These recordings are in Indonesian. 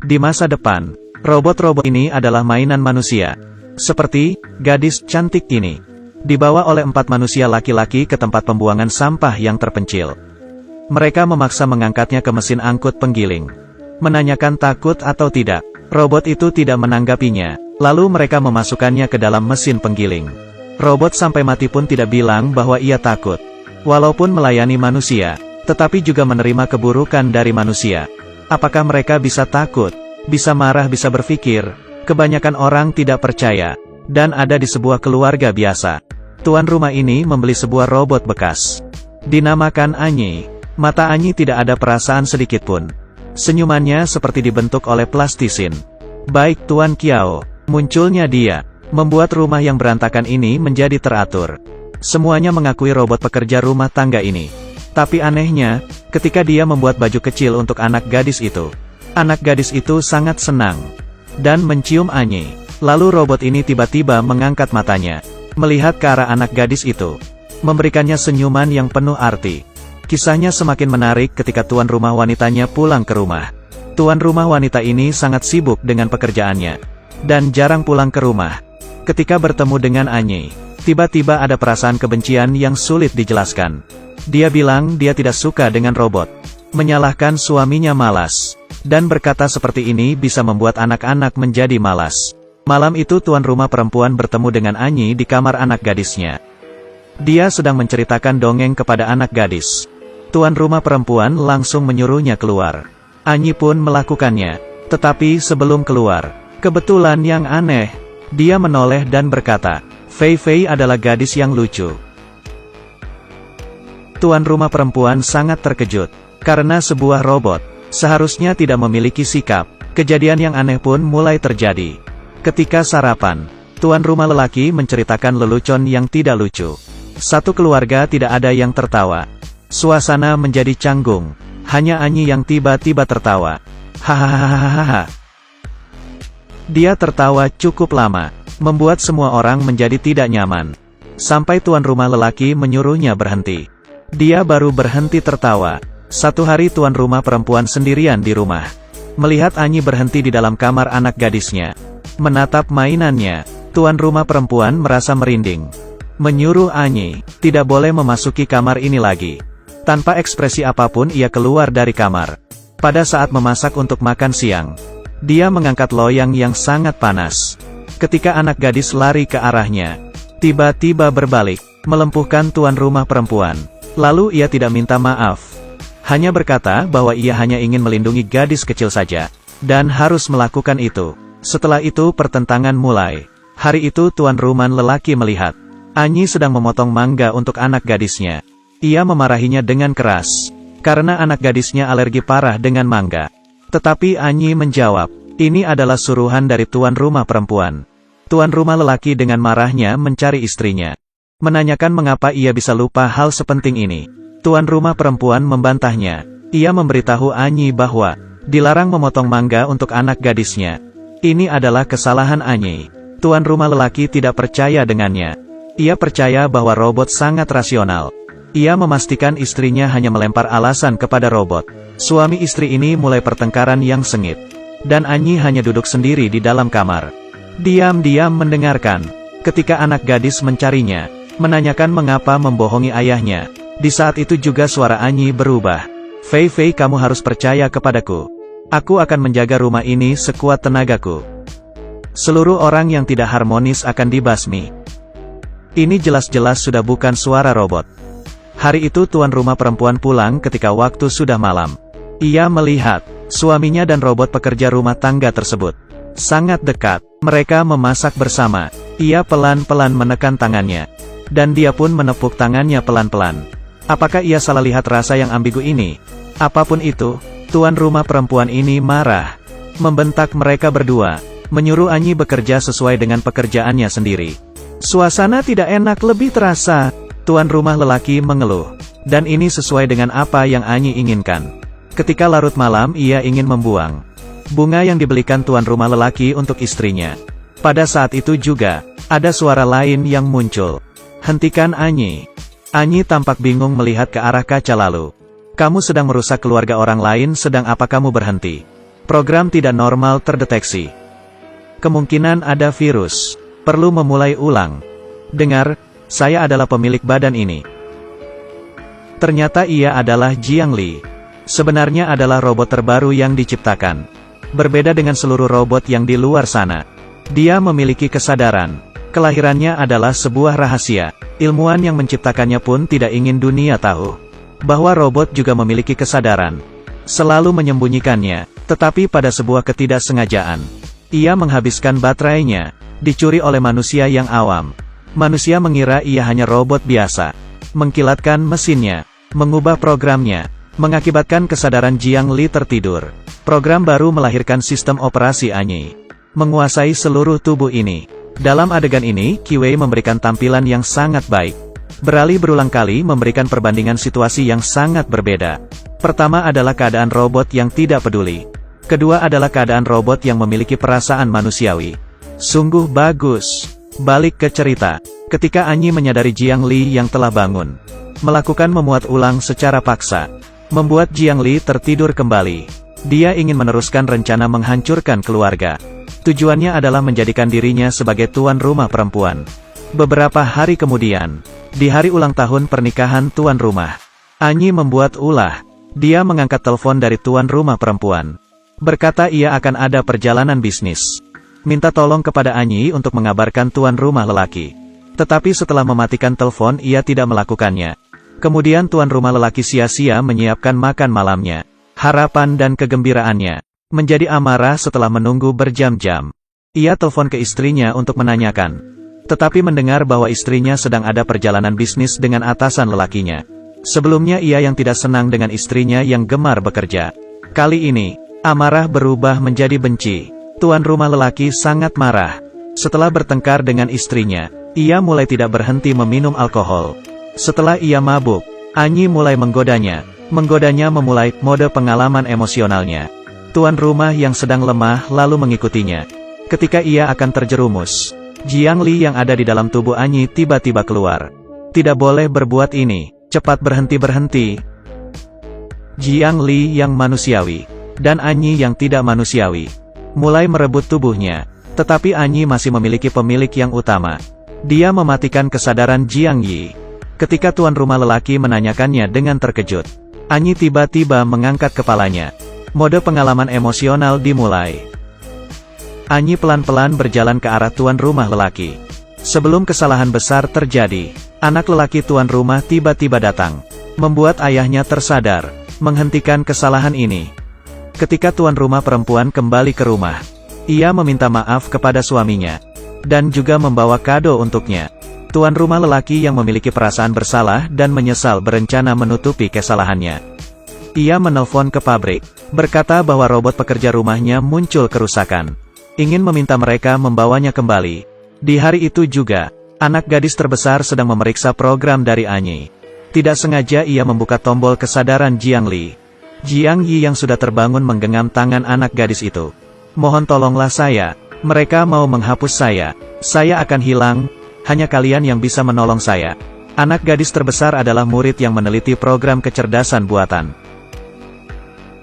Di masa depan, robot-robot ini adalah mainan manusia. Seperti gadis cantik ini. Dibawa oleh 4 manusia laki-laki ke tempat pembuangan sampah yang terpencil. Mereka memaksa mengangkatnya ke mesin angkut penggiling. Menanyakan takut atau tidak. Robot itu tidak menanggapinya. Lalu mereka memasukkannya ke dalam mesin penggiling. Robot sampai mati pun tidak bilang bahwa ia takut. Walaupun melayani manusia, tetapi juga menerima keburukan dari manusia. Apakah mereka bisa takut, bisa marah, bisa berpikir? Kebanyakan orang tidak percaya, dan ada di sebuah keluarga biasa. Tuan rumah ini membeli sebuah robot bekas. Dinamakan Anyi. Mata Anyi tidak ada perasaan sedikit pun. Senyumannya seperti dibentuk oleh plastisin. Baik Tuan Kiao, munculnya dia, membuat rumah yang berantakan ini menjadi teratur. Semuanya mengakui robot pekerja rumah tangga ini. Tapi anehnya, ketika dia membuat baju kecil untuk anak gadis itu sangat senang. Dan mencium Anyi. Lalu robot ini tiba-tiba mengangkat matanya, melihat ke arah anak gadis itu. Memberikannya senyuman yang penuh arti. Kisahnya semakin menarik ketika tuan rumah wanitanya pulang ke rumah. Tuan rumah wanita ini sangat sibuk dengan pekerjaannya. Dan jarang pulang ke rumah. Ketika bertemu dengan Anyi, tiba-tiba ada perasaan kebencian yang sulit dijelaskan. Dia bilang dia tidak suka dengan robot. Menyalahkan suaminya malas. Dan berkata seperti ini bisa membuat anak-anak menjadi malas. Malam itu tuan rumah perempuan bertemu dengan Anyi di kamar anak gadisnya. Dia sedang menceritakan dongeng kepada anak gadis. Tuan rumah perempuan langsung menyuruhnya keluar. Anyi pun melakukannya. Tetapi sebelum keluar, kebetulan yang aneh, dia menoleh dan berkata, Fei Fei adalah gadis yang lucu. Tuan rumah perempuan sangat terkejut. Karena sebuah robot seharusnya tidak memiliki sikap. Kejadian yang aneh pun mulai terjadi. Ketika sarapan, tuan rumah lelaki menceritakan lelucon yang tidak lucu. Satu keluarga tidak ada yang tertawa. Suasana menjadi canggung. Hanya Anyi yang tiba-tiba tertawa. Hahaha. Dia tertawa cukup lama, membuat semua orang menjadi tidak nyaman. Sampai tuan rumah lelaki menyuruhnya berhenti. Dia baru berhenti tertawa. Satu hari tuan rumah perempuan sendirian di rumah. Melihat Anyi berhenti di dalam kamar anak gadisnya. Menatap mainannya, tuan rumah perempuan merasa merinding. Menyuruh Anyi, tidak boleh memasuki kamar ini lagi. Tanpa ekspresi apapun ia keluar dari kamar. Pada saat memasak untuk makan siang, dia mengangkat loyang yang sangat panas. Ketika anak gadis lari ke arahnya, tiba-tiba berbalik, melumpuhkan tuan rumah perempuan. Lalu ia tidak minta maaf. Hanya berkata bahwa ia hanya ingin melindungi gadis kecil saja. Dan harus melakukan itu. Setelah itu pertentangan mulai. Hari itu tuan rumah lelaki melihat Anyi sedang memotong mangga untuk anak gadisnya. Ia memarahinya dengan keras. Karena anak gadisnya alergi parah dengan mangga. Tetapi Anyi menjawab, ini adalah suruhan dari tuan rumah perempuan. Tuan rumah lelaki dengan marahnya mencari istrinya. Menanyakan mengapa ia bisa lupa hal sepenting ini. Tuan rumah perempuan membantahnya. Ia memberitahu Anyi bahwa dilarang memotong mangga untuk anak gadisnya. Ini adalah kesalahan Anyi. Tuan rumah lelaki tidak percaya dengannya. Ia percaya bahwa robot sangat rasional. Ia memastikan istrinya hanya melempar alasan kepada robot. Suami istri ini mulai pertengkaran yang sengit. Dan Anyi hanya duduk sendiri di dalam kamar. Diam-diam mendengarkan. Ketika anak gadis mencarinya, menanyakan mengapa membohongi ayahnya. Di saat itu juga suara Anyi berubah. Fei Fei, kamu harus percaya kepadaku. Aku akan menjaga rumah ini sekuat tenagaku. Seluruh orang yang tidak harmonis akan dibasmi. Ini jelas-jelas sudah bukan suara robot. Hari itu tuan rumah perempuan pulang ketika waktu sudah malam. Ia melihat suaminya dan robot pekerja rumah tangga tersebut sangat dekat. Mereka memasak bersama. Ia pelan-pelan menekan tangannya. Dan dia pun menepuk tangannya pelan-pelan. Apakah ia salah lihat rasa yang ambigu ini? Apapun itu, tuan rumah perempuan ini marah. Membentak mereka berdua. Menyuruh Anyi bekerja sesuai dengan pekerjaannya sendiri. Suasana tidak enak lebih terasa. Tuan rumah lelaki mengeluh. Dan ini sesuai dengan apa yang Anyi inginkan. Ketika larut malam ia ingin membuang bunga yang dibelikan tuan rumah lelaki untuk istrinya. Pada saat itu juga, ada suara lain yang muncul. Hentikan Anyi. Anyi tampak bingung melihat ke arah kaca lalu. Kamu sedang merusak keluarga orang lain, sedang apa kamu berhenti? Program tidak normal terdeteksi. Kemungkinan ada virus. Perlu memulai ulang. Dengar, saya adalah pemilik badan ini. Ternyata ia adalah Jiang Li. Sebenarnya adalah robot terbaru yang diciptakan. Berbeda dengan seluruh robot yang di luar sana. Dia memiliki kesadaran. Kelahirannya adalah sebuah rahasia. Ilmuwan yang menciptakannya pun tidak ingin dunia tahu bahwa robot juga memiliki kesadaran. Selalu menyembunyikannya, tetapi pada sebuah ketidaksengajaan, ia menghabiskan baterainya, dicuri oleh manusia yang awam. Manusia mengira ia hanya robot biasa. Mengkilatkan mesinnya, mengubah programnya, mengakibatkan kesadaran Jiang Li tertidur. Program baru melahirkan sistem operasi Anyi, menguasai seluruh tubuh ini. Dalam adegan ini, Qi Wei memberikan tampilan yang sangat baik. Beralih berulang kali memberikan perbandingan situasi yang sangat berbeda. Pertama adalah keadaan robot yang tidak peduli. Kedua adalah keadaan robot yang memiliki perasaan manusiawi. Sungguh bagus. Balik ke cerita. Ketika Anyi menyadari Jiang Li yang telah bangun, melakukan memuat ulang secara paksa, membuat Jiang Li tertidur kembali. Dia ingin meneruskan rencana menghancurkan keluarga. Tujuannya adalah menjadikan dirinya sebagai tuan rumah perempuan. Beberapa hari kemudian, di hari ulang tahun pernikahan tuan rumah, Anyi membuat ulah. Dia mengangkat telepon dari tuan rumah perempuan. Berkata ia akan ada perjalanan bisnis. Minta tolong kepada Anyi untuk mengabarkan tuan rumah lelaki. Tetapi setelah mematikan telepon ia tidak melakukannya. Kemudian tuan rumah lelaki sia-sia menyiapkan makan malamnya. Harapan dan kegembiraannya menjadi amarah setelah menunggu berjam-jam. Ia telepon ke istrinya untuk menanyakan. Tetapi mendengar bahwa istrinya sedang ada perjalanan bisnis dengan atasan lelakinya. Sebelumnya ia yang tidak senang dengan istrinya yang gemar bekerja. Kali ini, amarah berubah menjadi benci. Tuan rumah lelaki sangat marah. Setelah bertengkar dengan istrinya, ia mulai tidak berhenti meminum alkohol. Setelah ia mabuk, Anyi mulai menggodanya. Menggodanya memulai mode pengalaman emosionalnya. Tuan rumah yang sedang lemah lalu mengikutinya. Ketika ia akan terjerumus, Jiang Li yang ada di dalam tubuh Anyi tiba-tiba keluar. Tidak boleh berbuat ini. Cepat berhenti. Jiang Li yang manusiawi, dan Anyi yang tidak manusiawi, mulai merebut tubuhnya. Tetapi Anyi masih memiliki pemilik yang utama. Dia mematikan kesadaran Jiang Yi. Ketika tuan rumah lelaki menanyakannya dengan terkejut, Anyi tiba-tiba mengangkat kepalanya. Mode pengalaman emosional dimulai. Anyi pelan-pelan berjalan ke arah tuan rumah lelaki. Sebelum kesalahan besar terjadi, anak lelaki tuan rumah tiba-tiba datang, membuat ayahnya tersadar, menghentikan kesalahan ini. Ketika tuan rumah perempuan kembali ke rumah, ia meminta maaf kepada suaminya, dan juga membawa kado untuknya. Tuan rumah lelaki yang memiliki perasaan bersalah dan menyesal berencana menutupi kesalahannya. Ia menelpon ke pabrik, berkata bahwa robot pekerja rumahnya muncul kerusakan. Ingin meminta mereka membawanya kembali. Di hari itu juga, anak gadis terbesar sedang memeriksa program dari Anyi. Tidak sengaja ia membuka tombol kesadaran Jiang Li. Jiang Yi yang sudah terbangun menggenggam tangan anak gadis itu. Mohon tolonglah saya, mereka mau menghapus saya. Saya akan hilang, hanya kalian yang bisa menolong saya. Anak gadis terbesar adalah murid yang meneliti program kecerdasan buatan.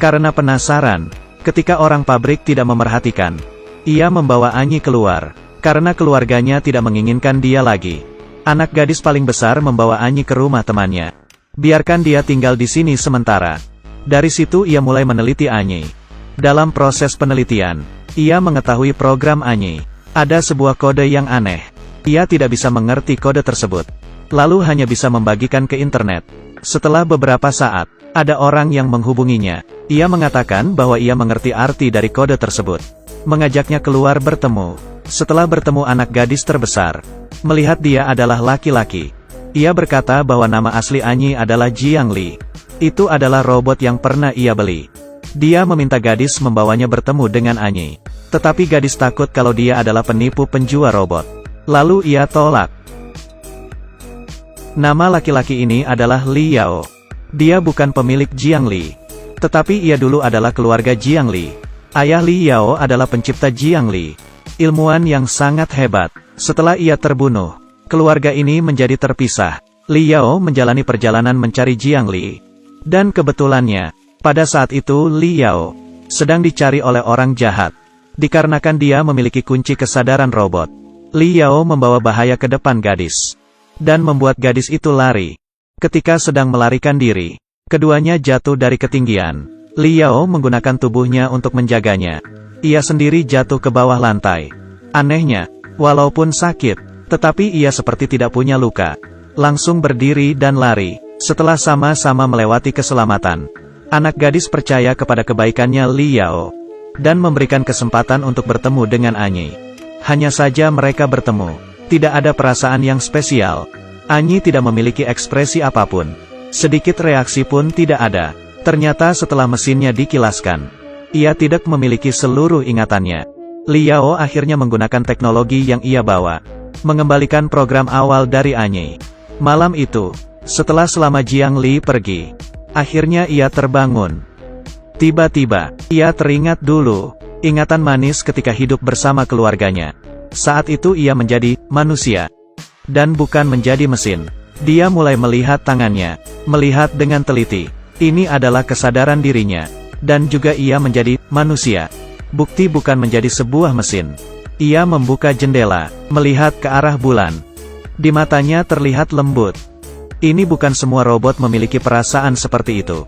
Karena penasaran, ketika orang pabrik tidak memerhatikan, ia membawa Anyi keluar. Karena keluarganya tidak menginginkan dia lagi, anak gadis paling besar membawa Anyi ke rumah temannya. Biarkan dia tinggal di sini sementara. Dari situ ia mulai meneliti Anyi. Dalam proses penelitian, ia mengetahui program Anyi. Ada sebuah kode yang aneh. Ia tidak bisa mengerti kode tersebut. Lalu hanya bisa membagikan ke internet. Setelah beberapa saat, ada orang yang menghubunginya. Ia mengatakan bahwa ia mengerti arti dari kode tersebut. Mengajaknya keluar bertemu. Setelah bertemu anak gadis terbesar, melihat dia adalah laki-laki. Ia berkata bahwa nama asli Anyi adalah Jiang Li. Itu adalah robot yang pernah ia beli. Dia meminta gadis membawanya bertemu dengan Anyi. Tetapi gadis takut kalau dia adalah penipu penjual robot. Lalu ia tolak. Nama laki-laki ini adalah Li Yao. Dia bukan pemilik Jiang Li. Tetapi ia dulu adalah keluarga Jiang Li. Ayah Li Yao adalah pencipta Jiang Li. Ilmuwan yang sangat hebat. Setelah ia terbunuh, keluarga ini menjadi terpisah. Li Yao menjalani perjalanan mencari Jiang Li. Dan kebetulannya, pada saat itu Li Yao sedang dicari oleh orang jahat. Dikarenakan dia memiliki kunci kesadaran robot, Li Yao membawa bahaya ke depan gadis, dan membuat gadis itu lari. Ketika sedang melarikan diri, keduanya jatuh dari ketinggian. Li Yao menggunakan tubuhnya untuk menjaganya. Ia sendiri jatuh ke bawah lantai. Anehnya, walaupun sakit, tetapi ia seperti tidak punya luka. Langsung berdiri dan lari. Setelah sama-sama melewati keselamatan, anak gadis percaya kepada kebaikannya Li Yao, dan memberikan kesempatan untuk bertemu dengan Anyi. Hanya saja mereka bertemu. Tidak ada perasaan yang spesial. Anyi tidak memiliki ekspresi apapun. Sedikit reaksi pun tidak ada. Ternyata setelah mesinnya dikilaskan, ia tidak memiliki seluruh ingatannya. Li Yao akhirnya menggunakan teknologi yang ia bawa, mengembalikan program awal dari Anyi. Malam itu, setelah selama Jiang Li pergi, akhirnya ia terbangun. Tiba-tiba, ia teringat dulu, ingatan manis ketika hidup bersama keluarganya. Saat itu ia menjadi manusia, dan bukan menjadi mesin. Dia mulai melihat tangannya, melihat dengan teliti. Ini adalah kesadaran dirinya, dan juga ia menjadi manusia. Bukti bukan menjadi sebuah mesin. Ia membuka jendela, melihat ke arah bulan. Di matanya terlihat lembut. Ini bukan semua robot memiliki perasaan seperti itu.